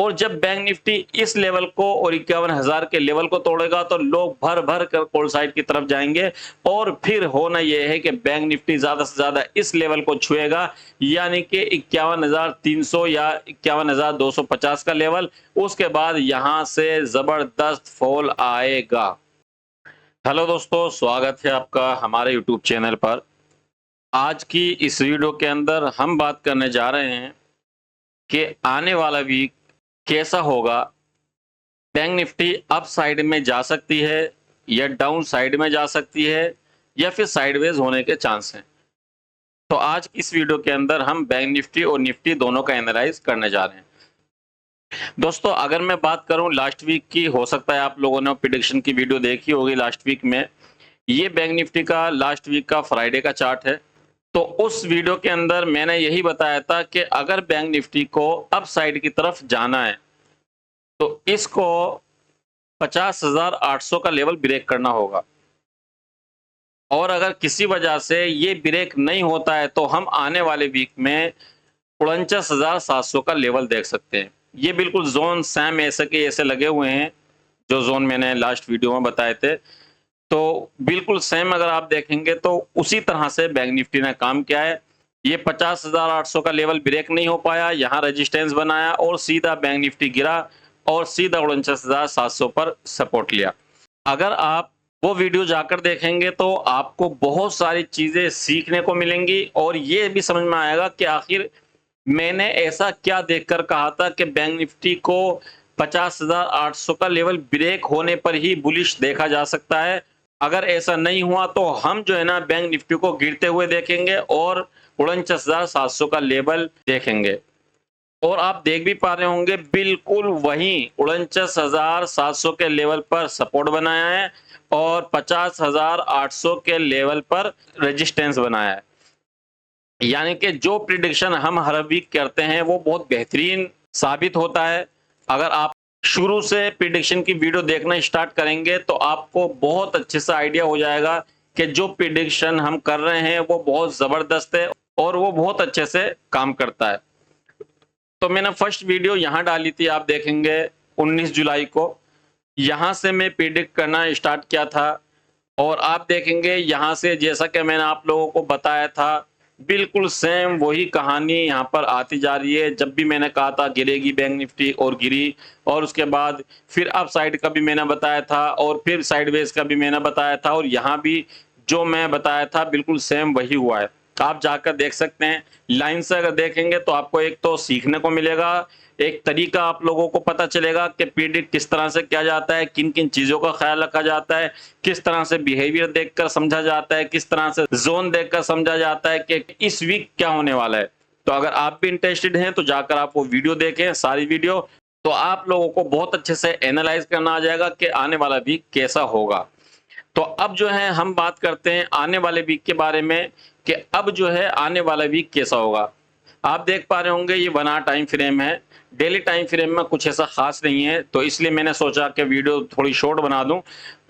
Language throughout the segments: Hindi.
और जब बैंक निफ्टी इस लेवल को और 51,000 के लेवल को तोड़ेगा तो लोग भर भर कर कॉल साइड की तरफ जाएंगे और फिर होना यह है कि बैंक निफ्टी ज्यादा से ज्यादा इस लेवल को छुएगा, यानी कि 51,300 या 51,250 का लेवल। उसके बाद यहां से जबरदस्त फॉल आएगा। हेलो दोस्तों, स्वागत है आपका हमारे यूट्यूब चैनल पर। आज की इस वीडियो के अंदर हम बात करने जा रहे हैं कि आने वाला वीक कैसा होगा। बैंक निफ्टी अप साइड में जा सकती है या डाउन साइड में जा सकती है या फिर साइडवेज होने के चांस हैं। तो आज की इस वीडियो के अंदर हम बैंक निफ्टी और निफ्टी दोनों का एनालाइज करने जा रहे हैं। दोस्तों, अगर मैं बात करूं लास्ट वीक की, हो सकता है आप लोगों ने प्रिडिक्शन की वीडियो देखी होगी लास्ट वीक में। ये बैंक निफ्टी का लास्ट वीक का फ्राइडे का चार्ट है। तो उस वीडियो के अंदर मैंने यही बताया था कि अगर बैंक निफ्टी को अप साइड की तरफ जाना है तो इसको 50,800 का लेवल ब्रेक करना होगा, और अगर किसी वजह से ये ब्रेक नहीं होता है तो हम आने वाले वीक में 49,700 का लेवल देख सकते हैं। ये बिल्कुल जोन सेम ऐसे के ऐसे लगे हुए हैं जो जोन मैंने लास्ट वीडियो में बताए थे। तो बिल्कुल सेम अगर आप देखेंगे तो उसी तरह से बैंक निफ्टी ने काम किया है। ये 50,800 का लेवल ब्रेक नहीं हो पाया, यहाँ रेजिस्टेंस बनाया और सीधा बैंक निफ्टी गिरा और सीधा 49,700 पर सपोर्ट लिया। अगर आप वो वीडियो जाकर देखेंगे तो आपको बहुत सारी चीजें सीखने को मिलेंगी और ये भी समझ में आएगा कि आखिर मैंने ऐसा क्या देखकर कहा था कि बैंक निफ्टी को 50,800 का लेवल ब्रेक होने पर ही बुलिश देखा जा सकता है। अगर ऐसा नहीं हुआ तो हम जो है ना बैंक निफ्टी को गिरते हुए देखेंगे और 49,700 का लेवल देखेंगे। और आप देख भी पा रहे होंगे बिल्कुल वही 49,700 के लेवल पर सपोर्ट बनाया है और 50,800 के लेवल पर रेजिस्टेंस बनाया है। यानी कि जो प्रिडिक्शन हम हर वीक करते हैं वो बहुत बेहतरीन साबित होता है। अगर आप शुरू से प्रिडिक्शन की वीडियो देखना स्टार्ट करेंगे तो आपको बहुत अच्छे से आइडिया हो जाएगा कि जो प्रिडिक्शन हम कर रहे हैं वो बहुत जबरदस्त है और वो बहुत अच्छे से काम करता है। तो मैंने फर्स्ट वीडियो यहाँ डाली थी, आप देखेंगे 19 जुलाई को। यहाँ से मैं प्रिडिक्ट करना स्टार्ट किया था और आप देखेंगे यहाँ से जैसा कि मैंने आप लोगों को बताया था बिल्कुल सेम वही कहानी यहाँ पर आती जा रही है। जब भी मैंने कहा था गिरेगी बैंक निफ्टी और गिरी, और उसके बाद फिर अप साइड का भी मैंने बताया था और फिर साइडवेज का भी मैंने बताया था, और यहाँ भी जो मैं बताया था बिल्कुल सेम वही हुआ है। आप जाकर देख सकते हैं। लाइन से अगर देखेंगे तो आपको एक तो सीखने को मिलेगा, एक तरीका आप लोगों को पता चलेगा कि प्रिडिक्ट किस तरह से किया जाता है, किन किन चीजों का ख्याल रखा जाता है, किस तरह से बिहेवियर देखकर समझा जाता है, किस तरह से जोन देखकर समझा जाता है कि इस वीक क्या होने वाला है। तो अगर आप भी इंटरेस्टेड हैं तो जाकर आप वो वीडियो देखें, सारी वीडियो, तो आप लोगों को बहुत अच्छे से एनालाइज करना आ जाएगा कि आने वाला वीक कैसा होगा। तो अब जो है हम बात करते हैं आने वाले वीक के बारे में कि अब जो है आने वाला वीक कैसा होगा। आप देख पा रहे होंगे ये 1 आवर टाइम फ्रेम है। डेली टाइम फ्रेम में कुछ ऐसा खास नहीं है, तो इसलिए मैंने सोचा कि वीडियो थोड़ी शॉर्ट बना दूं।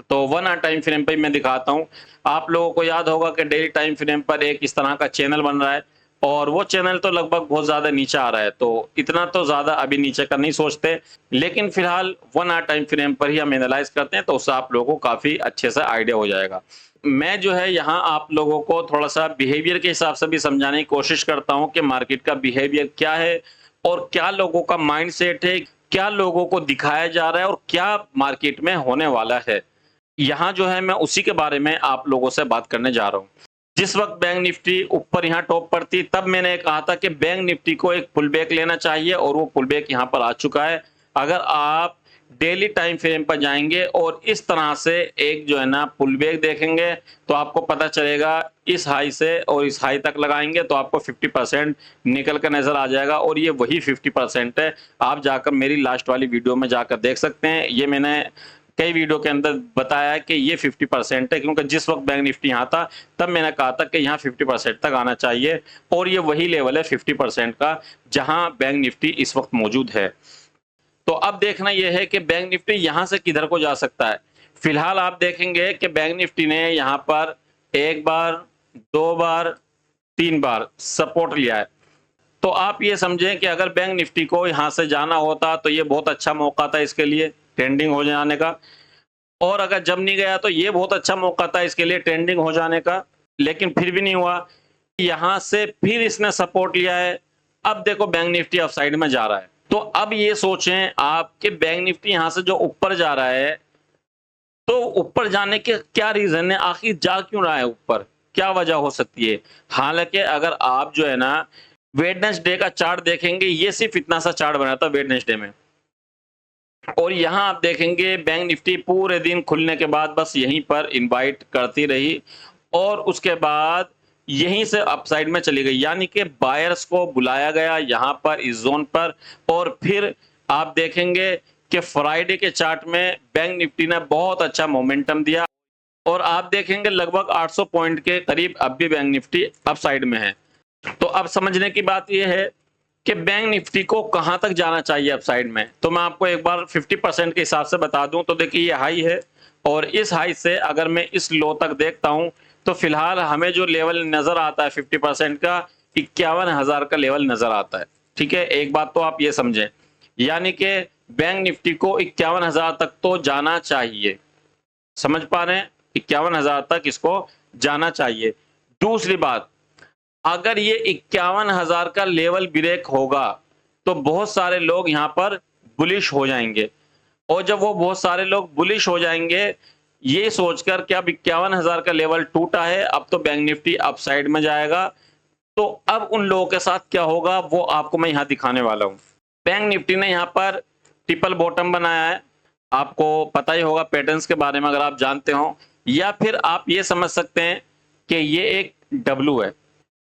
तो 1 आवर टाइम फ्रेम पे मैं दिखाता हूं। आप लोगों को याद होगा कि डेली टाइम फ्रेम पर एक इस तरह का चैनल बन रहा है और वो चैनल तो लगभग बहुत ज्यादा नीचे आ रहा है, तो इतना तो ज्यादा अभी नीचे का नहीं सोचते, लेकिन फिलहाल 1 आवर टाइम फ्रेम पर ही हम एनालाइज करते हैं तो उससे आप लोगों को काफी अच्छे से आइडिया हो जाएगा। मैं जो है यहाँ आप लोगों को थोड़ा सा बिहेवियर के हिसाब से भी समझाने की कोशिश करता हूँ कि मार्केट का बिहेवियर क्या है और क्या लोगों का माइंडसेट है, क्या लोगों को दिखाया जा रहा है और क्या मार्केट में होने वाला है। यहाँ जो है मैं उसी के बारे में आप लोगों से बात करने जा रहा हूँ। जिस वक्त बैंक निफ्टी ऊपर यहाँ टॉप पर थी तब मैंने कहा था कि बैंक निफ्टी को एक पुल बैक लेना चाहिए और वो पुल बैक यहाँ पर आ चुका है। अगर आप डेली टाइम फ्रेम पर जाएंगे और इस तरह से एक जो है ना पुल बैक देखेंगे तो आपको पता चलेगा, इस हाई से और इस हाई तक लगाएंगे तो आपको 50% निकल कर नजर आ जाएगा और ये वही 50% है। आप जाकर मेरी लास्ट वाली वीडियो में जाकर देख सकते हैं। ये मैंने कई वीडियो के अंदर बताया है कि ये 50% है, क्योंकि जिस वक्त बैंक निफ्टी यहाँ था तब मैंने कहा था कि यहाँ 50% तक आना चाहिए और ये वही लेवल है 50% का जहां बैंक निफ्टी इस वक्त मौजूद है। तो अब देखना यह है कि बैंक निफ्टी यहां से किधर को जा सकता है। फिलहाल आप देखेंगे कि बैंक निफ्टी ने यहां पर 1 बार, 2 बार, 3 बार सपोर्ट लिया है तो आप ये समझें कि अगर बैंक निफ्टी को यहाँ से जाना होता तो ये बहुत अच्छा मौका था इसके लिए ट्रेंडिंग हो जाने का, और अगर जब नहीं गया तो ये बहुत अच्छा मौका था इसके लिए ट्रेंडिंग हो जाने का, लेकिन फिर भी नहीं हुआ। यहाँ से फिर इसने सपोर्ट लिया है। अब देखो बैंक निफ्टी अपसाइड में जा रहा है। तो अब ये सोचें आप कि बैंक निफ्टी यहाँ से जो ऊपर जा रहा है, तो ऊपर जाने के क्या रीजन है, आखिर जा क्यों रहा है ऊपर, क्या वजह हो सकती है। हालांकि अगर आप जो है ना वेडनेसडे का चार्ट देखेंगे, ये सिर्फ इतना सा चार्ट बना था वेडनेसडे में, और यहाँ आप देखेंगे बैंक निफ्टी पूरे दिन खुलने के बाद बस यहीं पर इनवाइट करती रही और उसके बाद यहीं से अपसाइड में चली गई, यानी कि बायर्स को बुलाया गया यहाँ पर इस जोन पर। और फिर आप देखेंगे कि फ्राइडे के चार्ट में बैंक निफ्टी ने बहुत अच्छा मोमेंटम दिया और आप देखेंगे लगभग 800 पॉइंट के करीब अब भी बैंक निफ्टी अपसाइड में है। तो अब समझने की बात यह है कि बैंक निफ्टी को कहां तक जाना चाहिए अपसाइड में। तो मैं आपको एक बार 50% के हिसाब से बता दूं तो देखिए ये हाई है, और इस हाई से अगर मैं इस लो तक देखता हूं तो फिलहाल हमें जो लेवल नजर आता है 50% का 51,000 का लेवल नजर आता है। ठीक है, एक बात तो आप ये समझें, यानी कि बैंक निफ्टी को 51,000 तक तो जाना चाहिए। समझ पा रहे हैं, 51,000 तक इसको जाना चाहिए। दूसरी बात, अगर ये 51,000 का लेवल ब्रेक होगा तो बहुत सारे लोग यहाँ पर बुलिश हो जाएंगे, और जब वो बहुत सारे लोग बुलिश हो जाएंगे ये सोचकर कि अब 51,000 का लेवल टूटा है, अब तो बैंक निफ्टी अपसाइड में जाएगा, तो अब उन लोगों के साथ क्या होगा वो आपको मैं यहाँ दिखाने वाला हूँ। बैंक निफ्टी ने यहाँ पर ट्रिपल बॉटम बनाया है, आपको पता ही होगा पैटर्न्स के बारे में अगर आप जानते हो, या फिर आप ये समझ सकते हैं कि ये एक डब्लू है।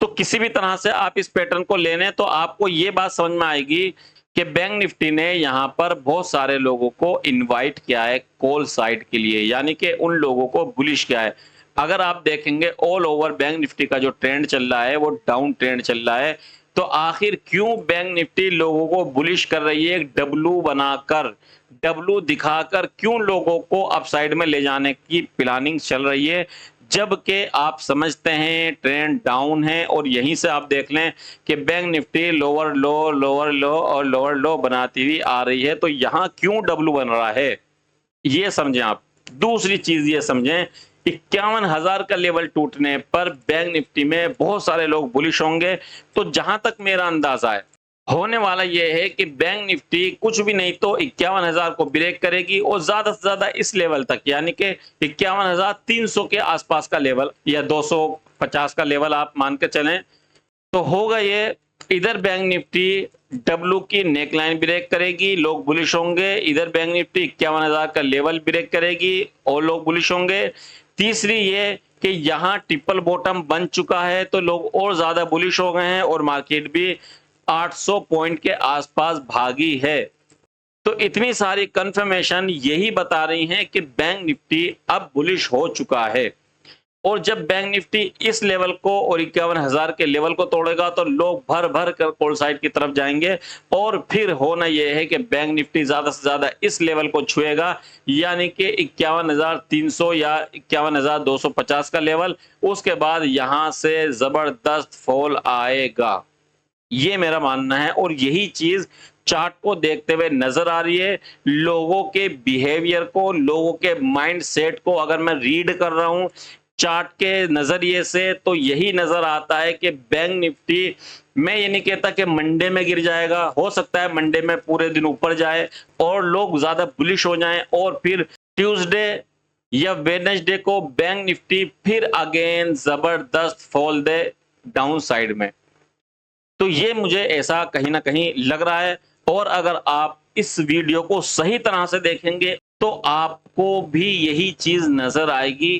तो किसी भी तरह से आप इस पैटर्न को लेने तो आपको ये बात समझ में आएगी कि बैंक निफ्टी ने यहाँ पर बहुत सारे लोगों को इनवाइट किया है कॉल साइड के लिए, यानी कि उन लोगों को बुलिश किया है। अगर आप देखेंगे ऑल ओवर बैंक निफ्टी का जो ट्रेंड चल रहा है वो डाउन ट्रेंड चल रहा है, तो आखिर क्यों बैंक निफ्टी लोगों को बुलिश कर रही है, एक डब्लू बनाकर, डब्लू दिखाकर क्यों लोगों को अपसाइड में ले जाने की प्लानिंग चल रही है, जबकि आप समझते हैं ट्रेंड डाउन है। और यहीं से आप देख लें कि बैंक निफ्टी लोअर लो और लोअर लो बनाती हुई आ रही है, तो यहां क्यों डब्लू बन रहा है ये समझें आप। दूसरी चीज ये समझें, 51,000 का लेवल टूटने पर बैंक निफ्टी में बहुत सारे लोग बुलिश होंगे। तो जहां तक मेरा अंदाजा है होने वाला यह है कि बैंक निफ्टी कुछ भी नहीं तो 51,000 को ब्रेक करेगी और ज्यादा से ज्यादा इस लेवल तक, यानी कि 51,300 के आसपास का लेवल या 250 का लेवल आप मान के चलें, तो होगा ये। इधर बैंक निफ्टी डब्लू की नेकलाइन ब्रेक करेगी, लोग बुलिश होंगे। इधर बैंक निफ्टी 51,000 का लेवल ब्रेक करेगी और लोग बुलिश होंगे। तीसरी ये कि यहाँ ट्रिपल बॉटम बन चुका है तो लोग और ज्यादा बुलिश हो गए हैं और मार्केट भी 800 पॉइंट के आसपास भागी है। तो इतनी सारी कंफर्मेशन यही बता रही हैं कि बैंक निफ्टी अब बुलिश हो चुका है, और जब बैंक निफ्टी इस लेवल को और 51,000 के लेवल को तोड़ेगा तो लोग भर भर कर कॉल साइड की तरफ जाएंगे, और फिर होना यह है कि बैंक निफ्टी ज्यादा से ज्यादा इस लेवल को छुएगा, यानी कि 51,300 या 51,250 का लेवल। उसके बाद यहां से जबरदस्त फॉल आएगा, ये मेरा मानना है। और यही चीज चार्ट को देखते हुए नजर आ रही है, लोगों के बिहेवियर को, लोगों के माइंड सेट को अगर मैं रीड कर रहा हूं चार्ट के नजरिए से, तो यही नजर आता है कि बैंक निफ्टी, मैं ये नहीं कहता कि मंडे में गिर जाएगा, हो सकता है मंडे में पूरे दिन ऊपर जाए और लोग ज्यादा बुलिश हो जाएं, और फिर ट्यूसडे या वेडनेसडे को बैंक निफ्टी फिर अगेन जबरदस्त फॉल दे डाउन साइड में। तो ये मुझे ऐसा कहीं ना कहीं लग रहा है। और अगर आप इस वीडियो को सही तरह से देखेंगे तो आपको भी यही चीज नजर आएगी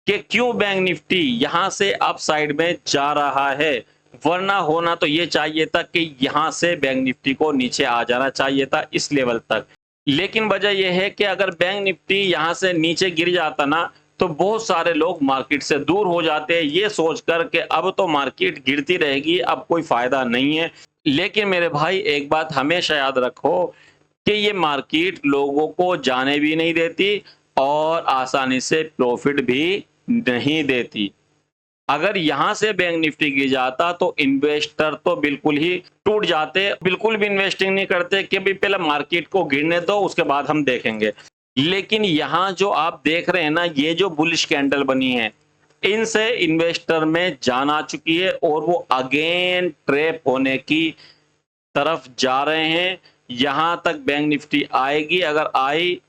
कि क्यों बैंक निफ्टी यहां से अप साइड में जा रहा है, वरना होना तो ये चाहिए था कि यहां से बैंक निफ्टी को नीचे आ जाना चाहिए था इस लेवल तक। लेकिन वजह यह है कि अगर बैंक निफ्टी यहां से नीचे गिर जाता ना तो बहुत सारे लोग मार्केट से दूर हो जाते हैं, ये सोचकर कि अब तो मार्केट गिरती रहेगी, अब कोई फायदा नहीं है। लेकिन मेरे भाई एक बात हमेशा याद रखो कि ये मार्केट लोगों को जाने भी नहीं देती और आसानी से प्रॉफिट भी नहीं देती। अगर यहां से बैंक निफ्टी गिर जाता तो इन्वेस्टर तो बिल्कुल ही टूट जाते, बिल्कुल भी इन्वेस्टिंग नहीं करते कि भाई पहले मार्केट को गिरने दो उसके बाद हम देखेंगे। लेकिन यहां जो आप देख रहे हैं ना, ये जो बुलिश कैंडल बनी है, इनसे इन्वेस्टर में जान आ चुकी है और वो अगेन ट्रैप होने की तरफ जा रहे हैं। यहां तक बैंक निफ्टी आएगी, अगर आई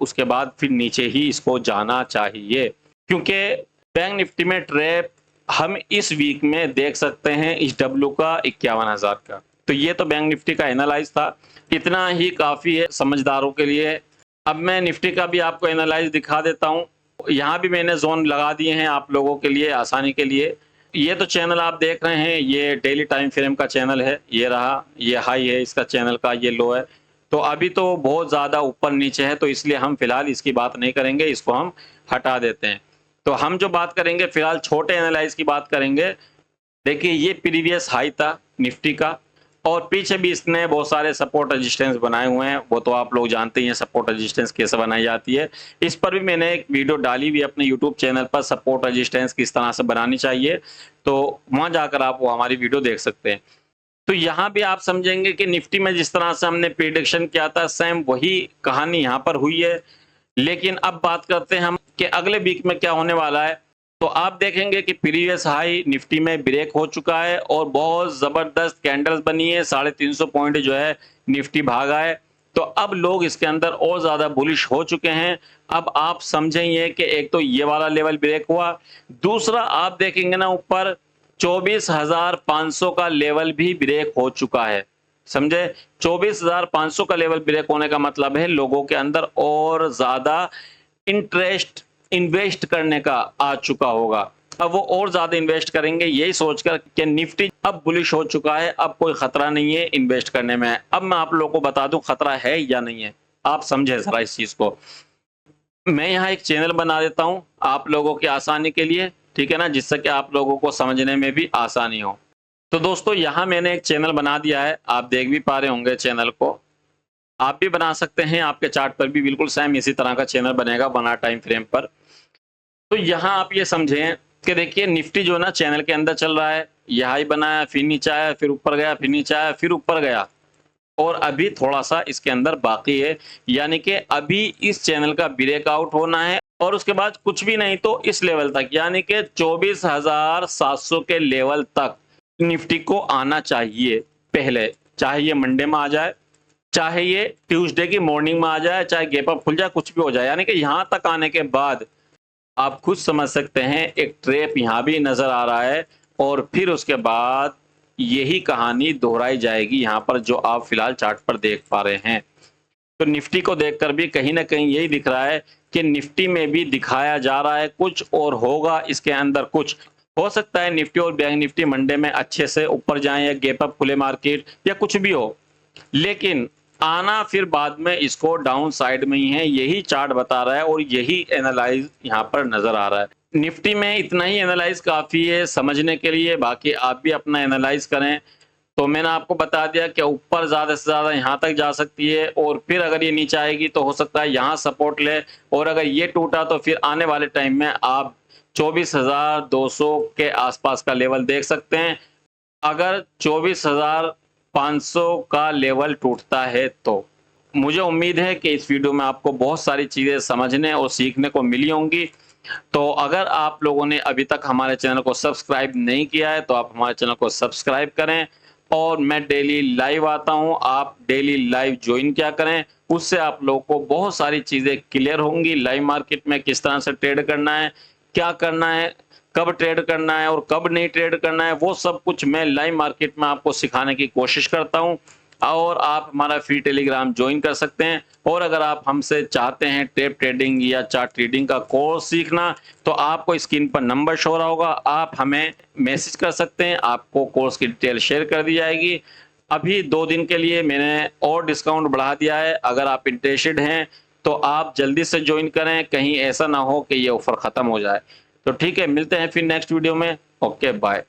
उसके बाद फिर नीचे ही इसको जाना चाहिए, क्योंकि बैंक निफ्टी में ट्रैप हम इस वीक में देख सकते हैं इस डब्ल्यू का 51,000 का। तो ये तो बैंक निफ्टी का एनालाइज था, इतना ही काफी है समझदारों के लिए। अब मैं निफ्टी का भी आपको एनालाइज दिखा देता हूं। यहाँ भी मैंने जोन लगा दिए हैं आप लोगों के लिए आसानी के लिए। ये तो चैनल आप देख रहे हैं, ये डेली टाइम फ्रेम का चैनल है, ये रहा, ये हाई है इसका चैनल का, ये लो है। तो अभी तो बहुत ज़्यादा ऊपर नीचे है, तो इसलिए हम फिलहाल इसकी बात नहीं करेंगे, इसको हम हटा देते हैं। तो हम जो बात करेंगे फिलहाल छोटे एनालाइज की बात करेंगे। देखिए ये प्रीवियस हाई था निफ्टी का, और पीछे भी इसने बहुत सारे सपोर्ट रेजिस्टेंस बनाए हुए हैं, वो तो आप लोग जानते ही हैं सपोर्ट रेजिस्टेंस कैसे बनाई जाती है। इस पर भी मैंने एक वीडियो डाली हुई अपने यूट्यूब चैनल पर, सपोर्ट रेजिस्टेंस किस तरह से बनानी चाहिए, तो वहां जाकर आप वो हमारी वीडियो देख सकते हैं। तो यहाँ भी आप समझेंगे कि निफ्टी में जिस तरह से हमने प्रिडिक्शन किया था, सेम वही कहानी यहाँ पर हुई है। लेकिन अब बात करते हैं हम कि अगले वीक में क्या होने वाला है। तो आप देखेंगे कि प्रीवियस हाई निफ्टी में ब्रेक हो चुका है और बहुत जबरदस्त कैंडल्स बनी है, 350 पॉइंट जो है निफ्टी भागा है। तो अब लोग इसके अंदर और ज्यादा बुलिश हो चुके हैं। अब आप समझेंगे कि एक तो ये वाला लेवल ब्रेक हुआ, दूसरा आप देखेंगे ना ऊपर 24,500 का लेवल भी ब्रेक हो चुका है, समझे। 24,500 का लेवल ब्रेक होने का मतलब है लोगों के अंदर और ज्यादा इंटरेस्ट इन्वेस्ट करने का आ चुका होगा। अब वो और ज्यादा इन्वेस्ट करेंगे यही सोचकर कि निफ्टी अब बुलिश हो चुका है, अब कोई खतरा नहीं है इन्वेस्ट करने में। अब मैं आप लोगों को बता दूं खतरा है या नहीं है, आप समझे जरा इस चीज को। मैं यहाँ एक चैनल बना देता हूं आप लोगों की आसानी के लिए, ठीक है ना, जिससे कि आप लोगों को समझने में भी आसानी हो। तो दोस्तों यहाँ मैंने एक चैनल बना दिया है, आप देख भी पा रहे होंगे चैनल को। आप भी बना सकते हैं, आपके चार्ट पर भी बिल्कुल सेम इसी तरह का चैनल बनेगा बना टाइम फ्रेम पर। तो यहाँ आप ये समझें कि देखिए निफ्टी जो ना चैनल के अंदर चल रहा है, यह हाई बनाया फिर नीचे आया फिर ऊपर गया फिर नीचे आया फिर ऊपर गया, और अभी थोड़ा सा इसके अंदर बाकी है। यानी कि अभी इस चैनल का ब्रेकआउट होना है और उसके बाद कुछ भी नहीं तो इस लेवल तक, यानी कि 24,700 के लेवल तक निफ्टी को आना चाहिए पहले, चाहे ये मंडे में आ जाए, चाहे ये ट्यूसडे की मॉर्निंग में आ जाए, चाहे गैप अप खुल जाए, कुछ भी हो जाए। यानी कि यहां तक आने के बाद आप खुद समझ सकते हैं एक ट्रैप यहां भी नजर आ रहा है, और फिर उसके बाद यही कहानी दोहराई जाएगी यहां पर जो आप फिलहाल चार्ट पर देख पा रहे हैं। तो निफ्टी को देखकर भी कहीं ना कहीं यही दिख रहा है कि निफ्टी में भी दिखाया जा रहा है कुछ और होगा इसके अंदर कुछ। हो सकता है निफ्टी और बैंक निफ्टी मंडे में अच्छे से ऊपर जाएं या गैप अप खुले मार्केट या कुछ भी हो, लेकिन आना फिर बाद में इसको डाउन साइड में ही है, यही चार्ट बता रहा है और यही एनालाइज यहाँ पर नजर आ रहा है। निफ्टी में इतना ही एनालाइज काफी है समझने के लिए, बाकी आप भी अपना एनालाइज करें। तो मैंने आपको बता दिया कि ऊपर ज्यादा से ज्यादा यहाँ तक जा सकती है, और फिर अगर ये नीचे आएगी तो हो सकता है यहाँ सपोर्ट ले, और अगर ये टूटा तो फिर आने वाले टाइम में आप 24,200 के आसपास का लेवल देख सकते हैं। अगर 24,500 का लेवल टूटता है तो मुझे उम्मीद है कि इस वीडियो में आपको बहुत सारी चीजें समझने और सीखने को मिली होंगी। तो अगर आप लोगों ने अभी तक हमारे चैनल को सब्सक्राइब नहीं किया है तो आप हमारे चैनल को सब्सक्राइब करें, और मैं डेली लाइव आता हूं, आप डेली लाइव ज्वाइन क्या करें, उससे आप लोगों को बहुत सारी चीजें क्लियर होंगी। लाइव मार्केट में किस तरह से ट्रेड करना है, क्या करना है, कब ट्रेड करना है और कब नहीं ट्रेड करना है, वो सब कुछ मैं लाइव मार्केट में आपको सिखाने की कोशिश करता हूं। और आप हमारा फ्री टेलीग्राम ज्वाइन कर सकते हैं। और अगर आप हमसे चाहते हैं टेप ट्रेडिंग या चार्ट ट्रेडिंग का कोर्स सीखना, तो आपको स्क्रीन पर नंबर शो रहा होगा, आप हमें मैसेज कर सकते हैं, आपको कोर्स की डिटेल शेयर कर दी जाएगी। अभी 2 दिन के लिए मैंने और डिस्काउंट बढ़ा दिया है, अगर आप इंटरेस्टेड हैं तो आप जल्दी से ज्वाइन करें, कहीं ऐसा ना हो कि ये ऑफर खत्म हो जाए। तो ठीक है, मिलते हैं फिर नेक्स्ट वीडियो में। Okay bye.